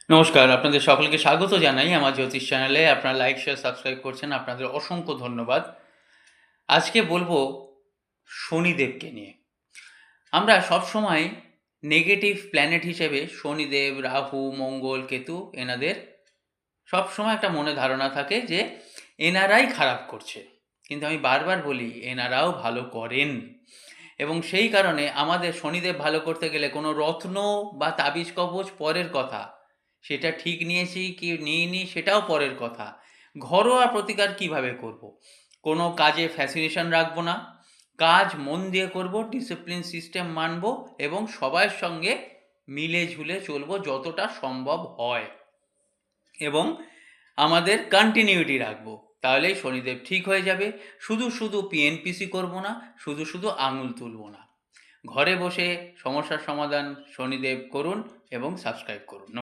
নমস্কার, আপনাদের সকলকে স্বাগত জানাই আমার জ্যোতিষ চ্যানেলে। আপনারা লাইক, শেয়ার, সাবস্ক্রাইব করছেন। আপনাদের অসংখ্য ধন্যবাদ। আজকে বলবো শনিদেবকে নিয়ে। আমরা সবসময় নেগেটিভ প্ল্যানেট হিসেবে শনিদেব, রাহু, মঙ্গল, কেতু এনাদের সবসময় একটা মনে ধারণা থাকে যে এনারাই খারাপ করছে। কিন্তু আমি বারবার বলি এনারাও ভালো করেন। এবং সেই কারণে আমাদের শনিদেব ভালো করতে গেলে কোনো রত্ন বা তাবিজ কবচ পরের কথা, সেটা ঠিক নিয়েছি কি নিইনি সেটাও পরের কথা। ঘরোয়া প্রতিকার কিভাবে করব। কোনো কাজে ফ্যাসিনেশন রাখবো না, কাজ মন দিয়ে করব, ডিসিপ্লিন সিস্টেম মানব এবং সবার সঙ্গে মিলে ঝুলে চলবো যতটা সম্ভব হয় এবং আমাদের কন্টিনিউটি রাখবো। তাহলেই শনিদেব ঠিক হয়ে যাবে। শুধু শুধু পিএনপিসি করবো না, শুধু শুধু আঙুল তুলবো না। ঘরে বসে সমস্যার সমাধান শনিদেব করুন এবং সাবস্ক্রাইব করুন।